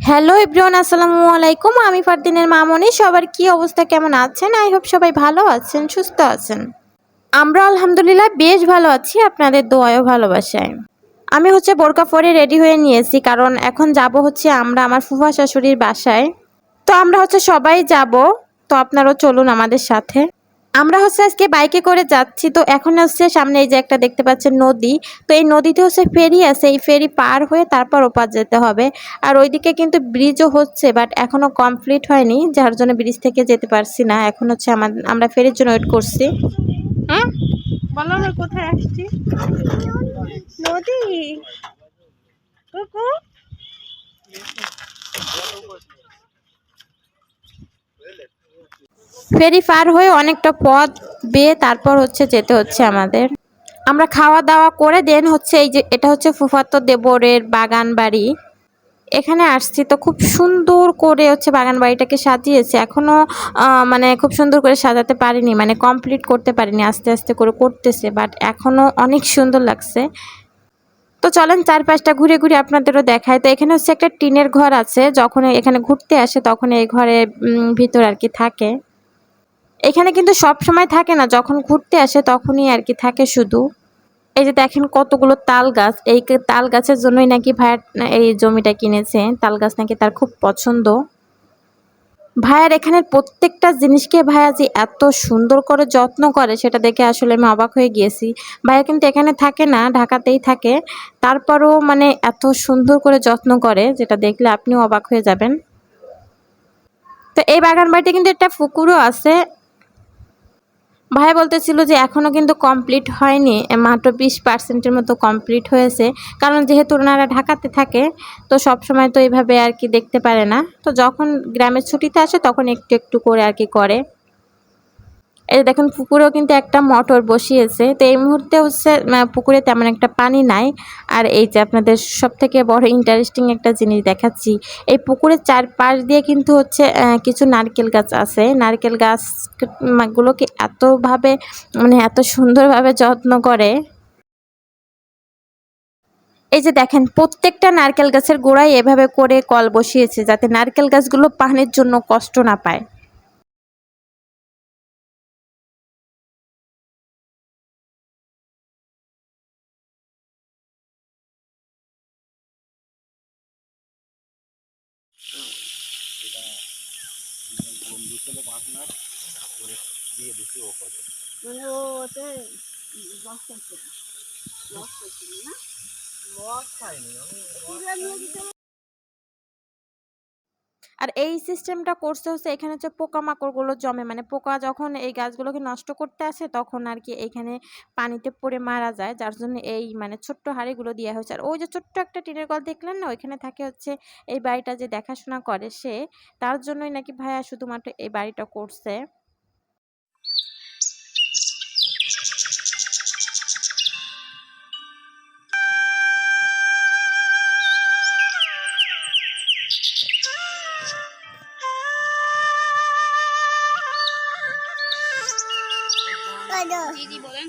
Hello everyone, আসসালামু আলাইকুম। আমি ফারদিনের মামনি। সবার কি অবস্থা, কেমন আছেন? আই হোপ সবাই ভালো আছেন, সুস্থ আছেন। আমরা আলহামদুলিল্লাহ বেশ ভালো আছি, আপনাদের দোয়া ও ভালোবাসায়। আমি বোরকা পরে রেডি হয়ে নিয়েছি, কারণ এখন যাব আমরা আমার ফুফা শাশুড়ির বাসায়। তো আমরা সবাই যাব। তো আপনারাও চলুন আমাদের সাথে। আমরা আজকে বাইকে করে যাচ্ছি। তো এখন সামনে এই যে একটা দেখতে পাচ্ছেন নদী। তো এই নদীতে ফেরি আছে, এই ফেরি পার হয়ে তারপর ওপার যেতে হবে। আর ওইদিকে কিন্তু ব্রিজও হচ্ছে, বাট এখনো কমপ্লিট হয়নি, যার জন্য ব্রিজ থেকে যেতে পারছি না। এখন আমরা ফেরির জন্য ওয়েট করছি। হ্যাঁ, বলো আমরা কোথায় আসছি? নদী। ফেরি পার হয়ে অনেকটা পথ বেয়ে তারপর যেতে হচ্ছে আমাদের। আমরা খাওয়া দাওয়া করে দেন এই যে এটা ফুফাতো দেবরের বাগান বাড়ি। এখানে আসছি, তো খুব সুন্দর করে বাগান বাড়িটাকে সাজিয়েছে। এখনো মানে খুব সুন্দর করে সাজাতে পারিনি, মানে কমপ্লিট করতে পারিনি, আস্তে আস্তে করে করতেছে, বাট এখনো অনেক সুন্দর লাগছে। তো চলেন চারপাশটা ঘুরে ঘুরে আপনাদেরও দেখায়। তো এখানে একটা টিনের ঘর আছে, যখন এখানে ঘুরতে আসে তখন এই ঘরের ভিতর আর কি থাকে। এখানে কিন্তু সব সময় থাকে না, যখন ঘুরতে আসে তখনই আর কি থাকে শুধু। এই যে দেখেন কতগুলো তাল গাছ, এই তাল গাছের জন্যই নাকি ভাইয়ার এই জমিটা কিনেছে। তাল গাছ নাকি তার খুব পছন্দ। ভাইয়ার এখানের প্রত্যেকটা জিনিসকে ভাইয়া যে এত সুন্দর করে যত্ন করে, সেটা দেখে আসলে আমি অবাক হয়ে গিয়েছি। ভাইয়া কিন্তু এখানে থাকে না, ঢাকাতেই থাকে, তারপরও মানে এত সুন্দর করে যত্ন করে, যেটা দেখলে আপনিও অবাক হয়ে যাবেন। তো এই বাগান বাড়িতে কিন্তু একটা পুকুরও আছে। ভাই বলতেছিল যে এখনও কিন্তু কমপ্লিট হয়নি, মাত্র 20% মতো কমপ্লিট হয়েছে। কারণ যেহেতু ওনারা ঢাকাতে থাকে, তো সব সময় তো এইভাবে আর কি দেখতে পারে না। তো যখন গ্রামের ছুটিতে আসে তখন একটু একটু করে আর কি করে। এই দেখুন পুকুরেও কিন্তু একটা মোটর বসিয়েছে। তো এই মুহূর্তে পুকুরে তেমন একটা পানি নাই। আর এই যে আপনাদের সবথেকে বড় ইন্টারেস্টিং একটা জিনিস দেখাচ্ছি, এই পুকুরের চারপাশ দিয়ে কিন্তু কিছু নারকেল গাছ আছে। নারকেল গাছগুলোকে এতভাবে মানে এত সুন্দরভাবে যত্ন করে। এই যে দেখেন প্রত্যেকটা নারকেল গাছের গোড়ায় এভাবে করে কল বসিয়েছে, যাতে নারকেল গাছগুলো পানির জন্য কষ্ট না পায়। বন্ধু ছিল পার্টনার করে দিয়ে দিছি ও করে, মানে ও ওতে লস করছে, লস করছিল না, লস খায়নি আমি পুরো নিয়ে দিতে। আর এই সিস্টেমটা করছে এখানে পোকামাকড়গুলো জমে, মানে পোকা যখন এই গাছগুলোকে নষ্ট করতে আসে তখন আর কি এখানে পানিতে পড়ে মারা যায়, যার জন্য এই মানে ছোট্ট হাঁড়িগুলো দেওয়া হয়েছে। আর ওই যে ছোট্ট একটা টিনের কল দেখলেন না, ওইখানে থাকে এই বাড়িটা যে দেখাশোনা করে সে, তার জন্যই নাকি ভাইয়া শুধুমাত্র এই বাড়িটা করছে। দিদি বলেন।